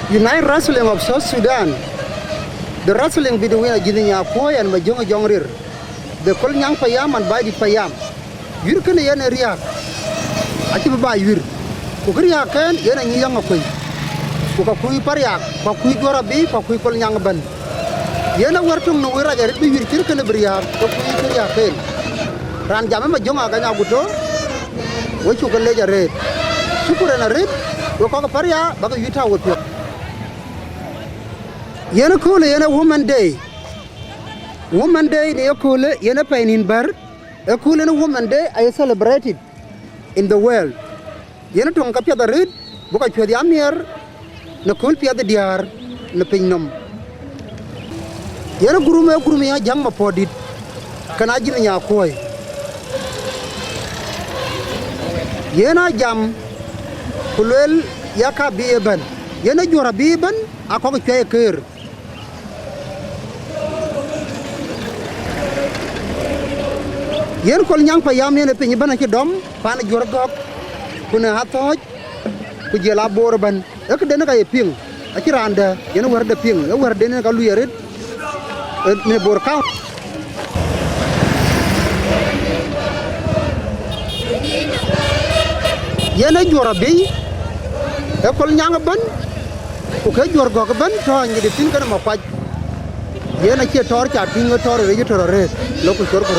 United Wrestling of South Sudan, the wrestling between Guinea Apoy and Majonga Jongrir, the Kolnyang Payam and Badi Payam. You can yen a riak. I keep by you. Kuria can yen a young Apoy. Kukui Pariak, Pakui Gorabi, Pakui Kolnyang Ban. Yena working nowhere, I get me with Kirkanabria, Pakui Kuriakan. Ranjama Jonga Ganabuto, which you can lay a red. Super and a red, Yokaparia, Bagayuta with you. Yena cool yena woman day. Woman day they cool yena pain in bar. A cool in a woman day I celebrated in the world. Yena to uncapia the red, Boka the Amir, no cool pia the diar, no pinum. Yena Gurumia Jama podit, Kanajin Yakoi. Yena jam, Kulel Yaka Beban. Yena Jura Beban, a cocktail cur. Yen kol nyang payam ne pe nyibana ci dom pana jorgok kuna hatoj ku jela borban ek den kay ping ci randa yen war de ping war den ka lu yeret ne bor ka yen jora be e kol nyang ban ku ke jorgok ban to ngi de ping kana ma kwaj yen ci tor cha ping tor re tor re lokul tor ko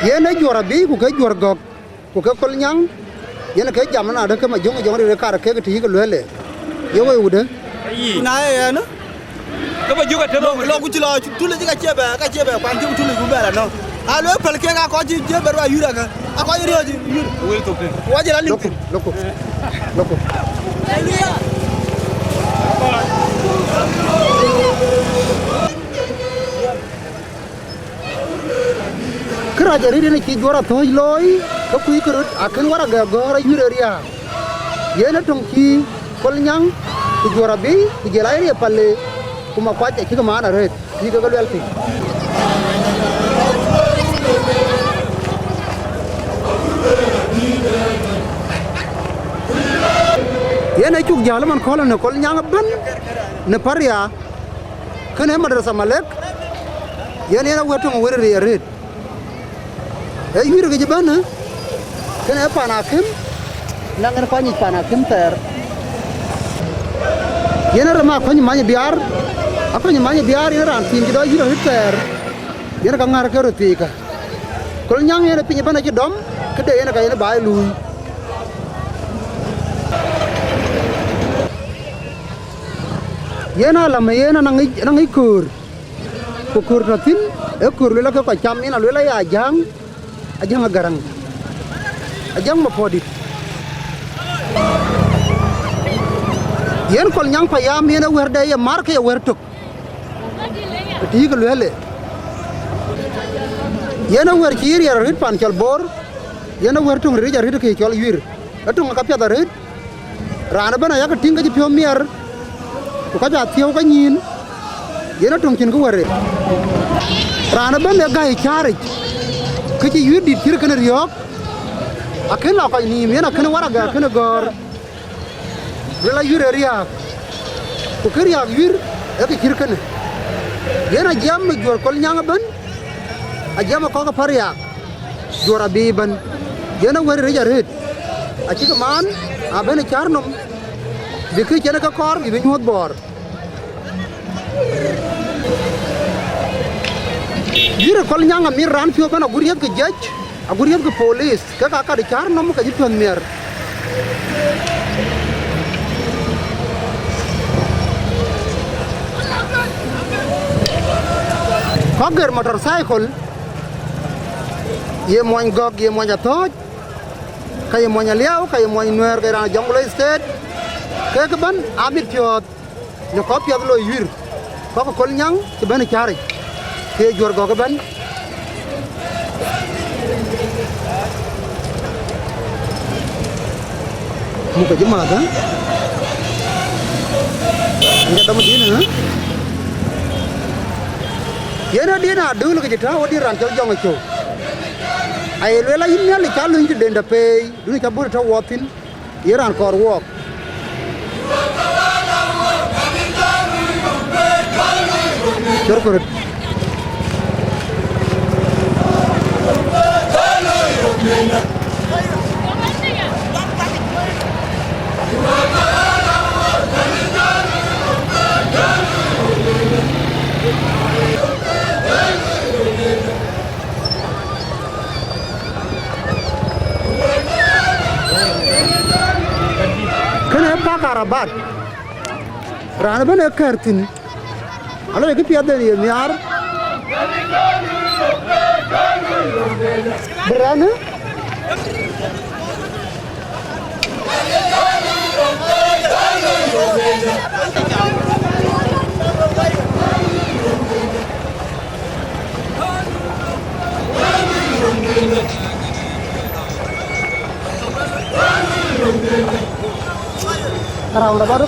yena jora bi ku ke jor gok ku ke kol nyang yena ke jamana da ke ma jonga jonga de kar ke ti ko lele yo we wude na ya no ko ba juga te lo ku ti lo tule ji ka chebe kwan ti tule ku bela no a lo pel ke ka ko ji je berwa yura ka a ko yiri ji wel to ke waje la loko kera jari ni ki jora toy loy ko kuy ko akan wara ga gora yureria yena tong ki kol nyang ki jora bi ki jelay ri palle kuma kwaje ki ma na ret ki ga welti yena cuk jalaman kol na kol nyang ban ne paria kene madrasa malek yena wetong werri ret e yure ke jabana kene panakim nangan kwani panakim ter yena rama kwani manya biar apa ni manya biar yena ran tin do yure ter yena ka ngar ke roti ka kol nyang yena pinya bana ci dom kede yena ka yena bay luy yena lam yena nangi kur kukur natin e kur lela ka cham yena lela ya jang ajang garang ajang ma podit yen kol nyang payam yen werde ya marke ya wertuk ti ko lele yen wer kir ya rit pan chal bor yen wertung ri ja rit ke chal yir atung ka pya da rit rana bana ya ka tinga ji pyo mier ko ka ja tiyo ka nyin yen atung kin ko were rana bana ga i chari keci yur dit kira kena riok akan la kai ni mena kena waraga kena gor bela yur riak ko kiriak yur e kira kena yena jam jor kol nyanga ban ajama ko ka paria jora biban yena wari reja red aci man abene charnom dikri chena ka kor bi nyot bor yure kol nyanga mir ran fio bana guriyat ke jaj aguriyat ke police ka di char nom ka jiton mer kager motorcycle ye moñ gog ye moñ atoj kay moñ liaw kay moñ nuer kay ran jonglo state ke ban abit piot no ko piot lo yur ko kol nyang ke bana chare ke jor go ban mu ko jema da nda dama dina yena dina dulu ke jita wadi ran jol jong cho ai lela yin le chalu yin de nda pe du ni chabu to wotin iran kor wok chorkor Karabat rana bana kartin ala ke piada ni miar berana Karang baru.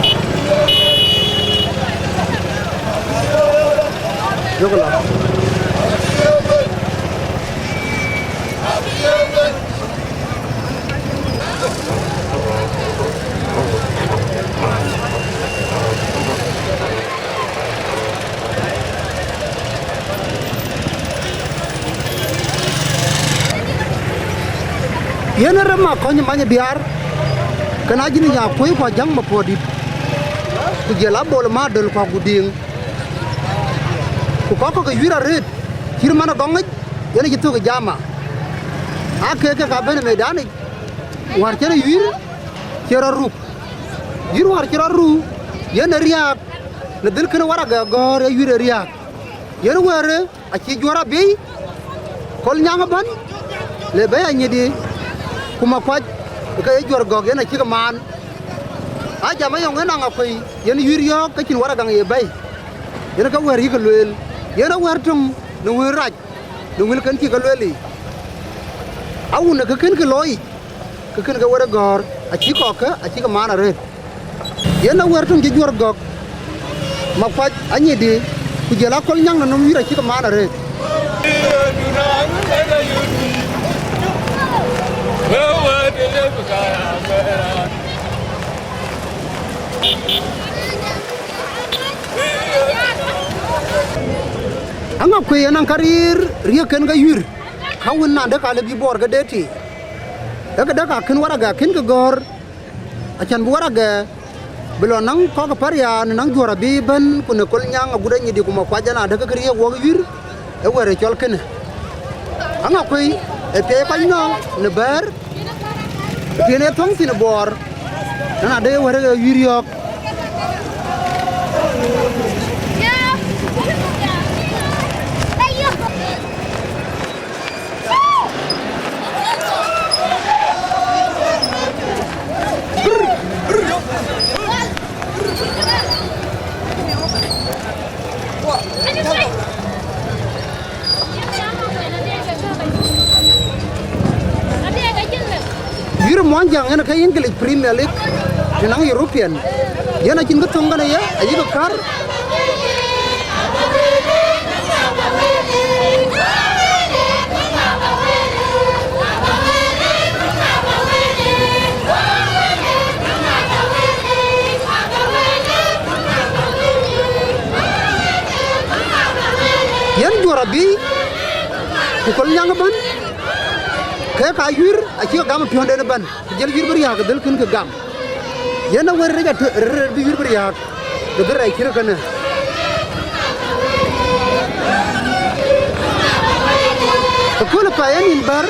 Jogolah. Yana ramah kau ni mana biar. Kana jini ya koi kwa jang ma podi ku jela bol ma del kwa guding ku ko yura red hir mana gongaj yana jitu ke jama ake ke ka bene medani war kene yur kera ru yur war kera ru yana riak na del kana wara ga gore yura riak yana ware a ci jora be kol nyanga ban le be anyedi kuma kwa cái jual gog yana chỉ man aja mai yangena ngapai yana yurio kacin wara gang ye bay yana ka wari ka luel yana wartum no wiraj no wil kan ci ka lueli awuna ka ken ka loy ka ken ka wara gor a ci ko ka a ci ka man are yana wartum ci jual gog ma faj anyi di ku jela kol nyang no wira ci ka man are anga kwe nan karir riya ken ga yur kawun na da kale bi bor ga deti daga ken wara ga ken ga gor achan wara ga belo nang ko ga parya nang jora bi ban kun kol nyanga gudan yidi kuma kwajana daga riya wo yur e wara chol ken anga kwe e pe pa no ne bar tiene tong tin bor na de wara ga yur yok Yur monjang yana kay English Premier League nang European yana cin gatong kana ya ayi bakar yan juara bi kukul nyang ban kayak kayur aci gam pion de ban jel yur beri hak del kun ke gam yana wer rega bi yur beri hak de berai kira kana kukul payan in bar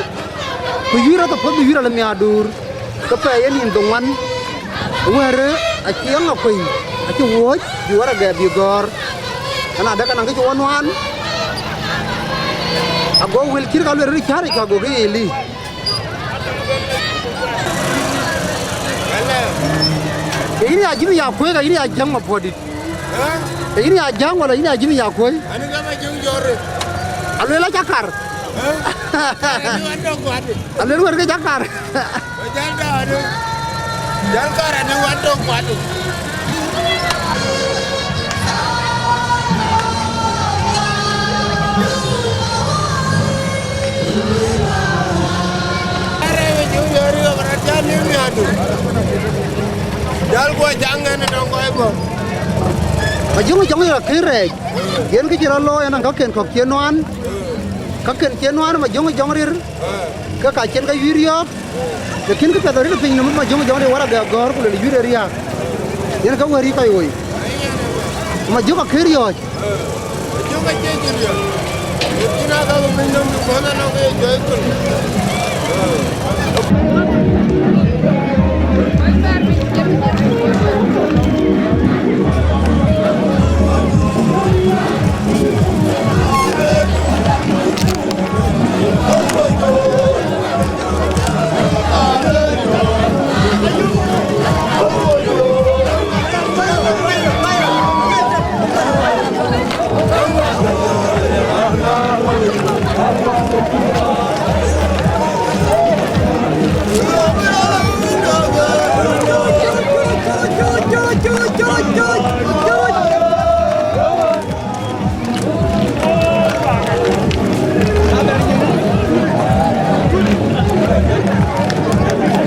ku yura to pod yura le miadur ke payan in dongan wer aci yang akoi aci woj juara ga bi gor kana ada kana ke wan ago wil kir galu ri chari ka go geli ini ajimi ya kwe ga ini ajang ma podi ini ajang wala ini ajimi ya kwe ani ga ma jung jore alu la jakar ani wando kwadi alu wer ga jakar janda adu jalkar ani wando kwadi jungo jongo ya kire yen ke jira lo yana ka ken ko kenwan ka ken kenwan ma jongo jongrir ka ka ken ka yuriyo ke ken ka pedari le pin ma jongo jongo wara ga gor ko le yuri riya yen ka wari kai woi ma jongo kire yo jongo jejiriyo ina ka ko min no ko na no ke joy ko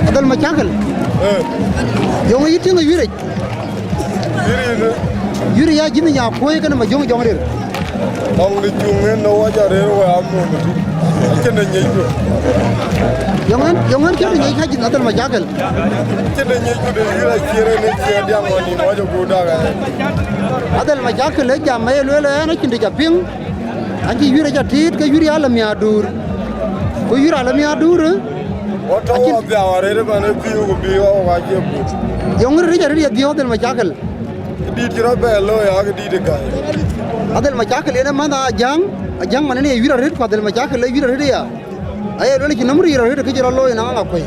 adal ma chakal jongo yiti nga yure yure ya jini nya koy kana ma jongo jongrir bang ni junge no wajare wa amu kene nyejo jongon ke ni ka jini adal ma chakal kene nyejo de gira kire ne kire dia ngoni mojo goda ga adal ma chakal le jam may lele na kindi japing anji yure ja tit ka yure ala mi adur ko yure ala mi adur Oto wa bia warere bane biu go biu wa je but. Yongri rija rija dio del machakal. Di tira bello ya ga di de ga. Adel machakal ene mana ajang mana ne yura red fa del machakal le yura red ya. Aye lele ki namri yura red ke jira lo ina nga koi.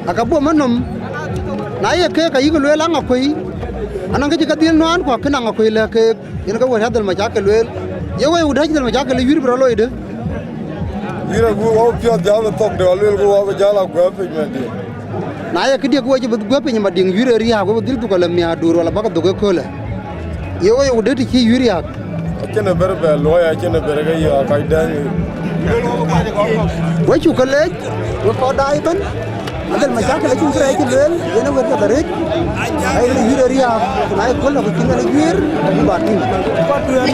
Akabu manom na ye ke ka yigo le nga koi. Anang ke ka dil no an ko kana nga koi le ke ina ka wa del machakal le. Ye we udaj del machakal yura bro lo ide. Ira go wa pia ja la top de alwel go wa ja la go pe men di. Na ye ke dia go je go pe nyama ding yura riya go dil ko le mi adur wala baka dogo ko le. Ye we udati ki yura ya. Kene ber bello ya kene ber ga ya ka dan. Wa chu ka le wa ko dai ban. Adel machakal le chu kra ki le ina wa ta bare. Ai le yura riya na ye ko le ko kinga le yur ba tin. Ko tu na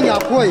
nya koi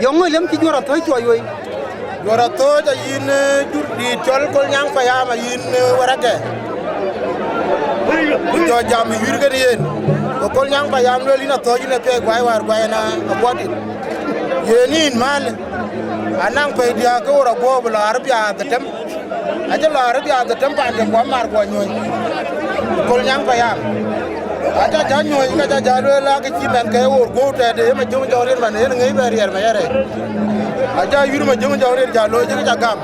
Yong lem ki jora toy toy we. Jora toy da yin di tol kol nyang fa ya ma yin warage. Jo jam yurge yen. Ko kol nyang fa ya lo lina toy ne pe gwai war gwai na abodi. Yenin mal anang pe dia ko ora go bla arabia da tem. Aja la arabia da tem pa de ko mar ko nyoy. Kol nyang fa ya. Aja janyo ina ja jalo la ke chi men ke or go te de ma jong jawre man ne ngai ber yer ma yare aja yuru ma jong jawre jalo je ja gam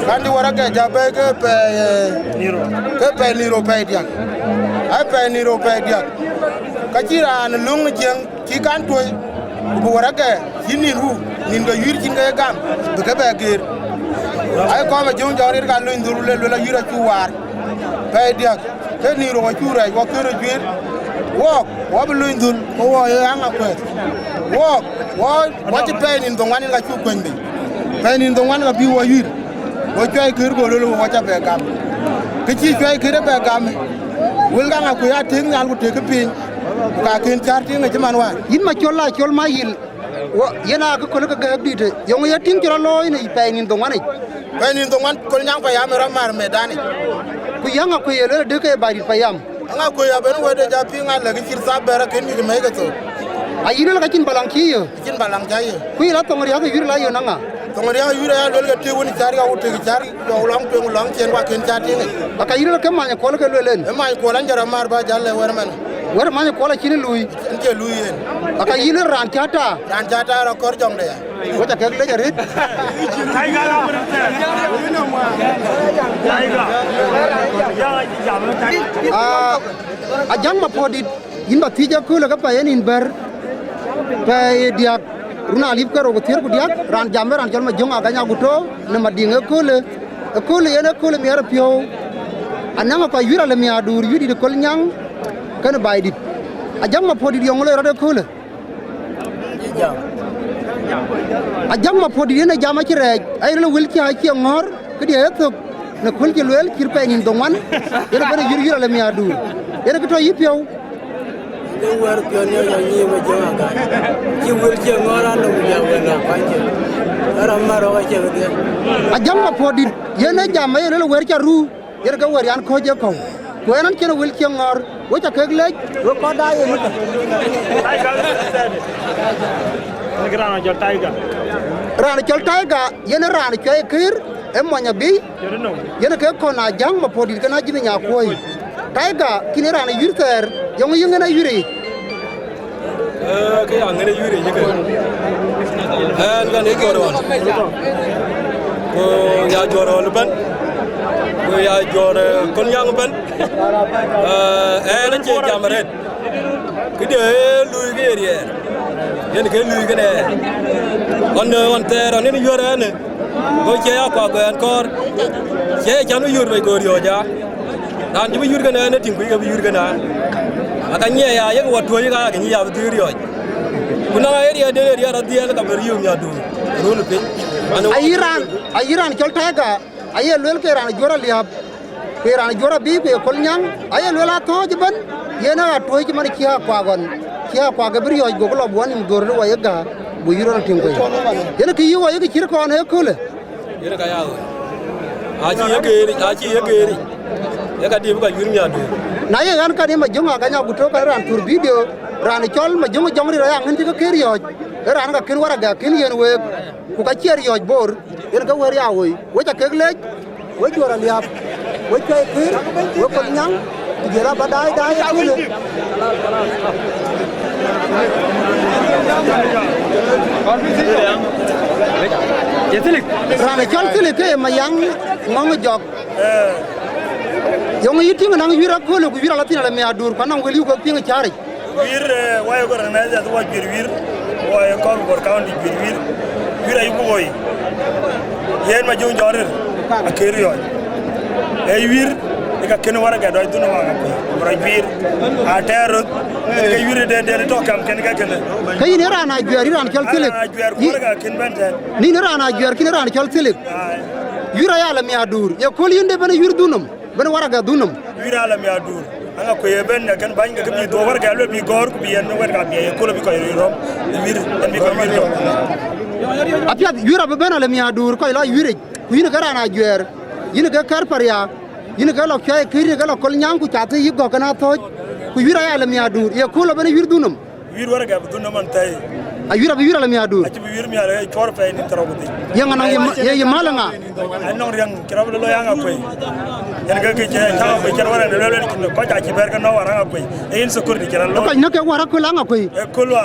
kandi wara ke ja be ke pe niro pe dia ai pe niro pe dia ka chi ran lung jeng chi kan toy bu wara ke yini ru nin ga yur chi ngai gam be ke be gir ai ko ma jong jawre ga lu nduru le la yura chu war pe dia ke ni ro chura ko kero jwir wo bu lundul ko wo anga ko wo ti pe ni ndongani ga chu kwende pe ni ndongani ga bi wo yir wo choy kir go lo wo ta be gam ke chi choy kir be gam wul ga ko ya ting ngal ko te ke pin ka ken char ting ga man wa Yin ma cholla chol ma yil. Wo yena ko ko ga bi de. Yong ya ting jora lo ni pe ni ndongani. pe ni ndongan ko nyang pa ya me ra mar me dani Ku yanga ko yele de ke ba di payam. anga ko ya ben wo de ja pi ngal la ki sa bera ken ni me ga to A yile ga kin balang ki yo. kin balang jaye Ku ila tongri ya ko yir la yo nanga. to ngari ya yura ya lo ga te woni char ga wo te char yo long pe long chen wa ken char ting Aka yile ke ma ko ke lo len. e mai ko lan jara mar ba jalle wer man Wer ma ko la kin lui. nke lu yen Aka yile ran chata. dan jata ro kor jong de Wo ta ke le jarit. Tiger la mo te. Tiger. Ya ya mo Tiger. A jang ma podi yin ba tija ko la ga pa yen in ber. Pa diak runa alip ka ro ko ter ko diak ran jambe ran jol ma jonga ga nya guto ne ma dinga ko le yen ko le mi ara pio. Ananga pa yura le mi adur yudi de kol nyang kana bay dit. A jang ma podi yong le ra de ko le. A jang ma podi yen jama ci rej ay la wel ci ha ci ngor ke di etok ne kol ci lel ci pe ni ndongwan yen ba yur yura le mi adur yen ko to yip yow cái quạt kia nó là nhiều mà chưa cả chỉ will chưa ngon lắm đâu giờ quên là phải chứ đó mà rồi chưa được a jang ma podi yene jam yene wer cha ru yene ka wer yan ko je ko ko nan kene wil ci ngor wo cha kek lej wo ko da yene ko Grana jol taiga. rana chol taiga yene rana choy kir e monya bi yene ke ko na jang ma podi kana jini nya koy taiga kini rana yurter yong yenge na yuri cái hàng này vui đấy chứ anh cái này có rồi cô nhà chùa rồi bên cô nhà chùa con nhang bên nó chơi chạm rồi cái để lui cái gì vậy cái lui cái này on tè rồi nên vui đấy này cô chơi áo quà của anh con chơi chạm nó vui vậy cô rồi chứ anh chỉ vui cái này nó tìm cái vui cái này akanya ya yang watu ya ka kini ya butiri kuna area de area radia ka beriu nya du runu pe ayiran chol taiga aye lel ke ran jora liab ke ran jora bi ke kol nyang aye lela to jiban yena to ji man kiya kwa ga beriu go lo bon im gor wa yaga bu yiro tin ko yena ki yiwa yaga kir ko ne kule yena ka ya aji ya geri ya ka di bu ka yuru nya du na ye gan ka ni ma jonga ga nya guto ka ran tur video ran chol ma jonga jongri ra ngin ka ker yo ran ka kin wara ga kin yen we ku ka cher yo bor yen ka wer ya we cha kek lej we jora liap we kay kir we ko nyang jera badai dai kule ran chol kile ke ma yang ngong jok yong yiti nang wira ko lu wira latina la me adur kanang weli ko pinga chari Wir wayo ko na ja to wir wayo ko bor county wir ay boy yen ma jong jorer akeri yo ay wir ka ken wara ga do duna ma ko bor wir a terro ke wir de to kam ken ga ken kay ne rana juari ran chol tilik ko ga ken benten ni ne rana juar kin rana chol tilik wira ya la me adur ye ko yinde bana wir dunum bana wara ga dunum wira la mi adur anga ko yeben ne kan bañ nga bi do war ga lo bi gor ko bi en war ga bi ko lo bi ko rom wir en bi ko wir do apia wira be bana la mi adur ko la wire ku yine ga rana juar yine ga kar paria yine ga lo kay kire ga lo kol nyang ku chate yi go kana toj ku wira ya la mi adur ye ko lo bana wir dunum wir war ga dunum man tay a wira la mi adur ati wir mi ala chor fe ni taro gudi yang nang ye malanga anong yang kirab lo yang akoy en ga ke ta ko kira wara de lo ni ko ta ci ber ka no wara akoy e en security kira lo ko nake wara ko langa koy e ko lo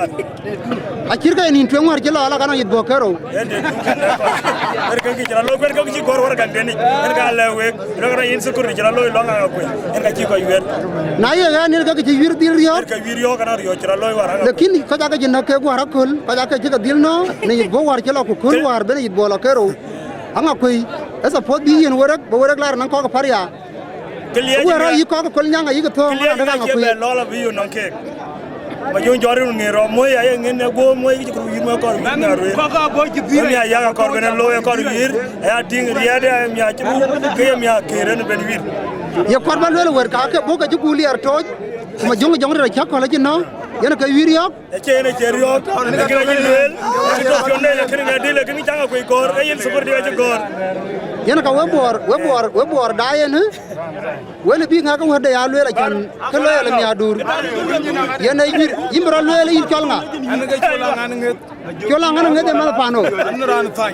a kirga ni to ngor jelo ala kana yit bo kero en de er ka ke kira lo ko ci gor wara ga deni en ga la we lo ga en security kira lo nga akoy en ga ci ko wer na ye ga ni ga ci wir dil yo ka wir yo kana yo kira lo wara lekin ko jaga jinna ke wara kul ko jaga ci ga dil no ni yit bo war ci lo ko kul war be yit bo la kero anga koy esa pod bi yen warak bo warak lar nan ko ko paria wara yi ko ko nyanga yi ko to daga nga koy lola bi yo non ke ma jong jori ngi ro moy ay ngene go moy ci ko yimo ko na ro ko ka bo ci bi ya ya ko ben lo ya ko wir ya ding riade am ya ci ke am ya ke ren ben wir ye korba lele wer ka ke bo ka ci guli ar toj ma jong jong ra ca ko la ci no yana kay wir yok e ce ne ce yok ne ke ni lel ci to jonne ya ke ni dile ke ni janga koy gor e yen super di ci gor yana ka we bor da yen wele bi nga ko wede ya lele can ke lele mi adur yana wir imbra lele yin colnga an ga chola ngana nget chola ngana ngede mala pano an ran fañ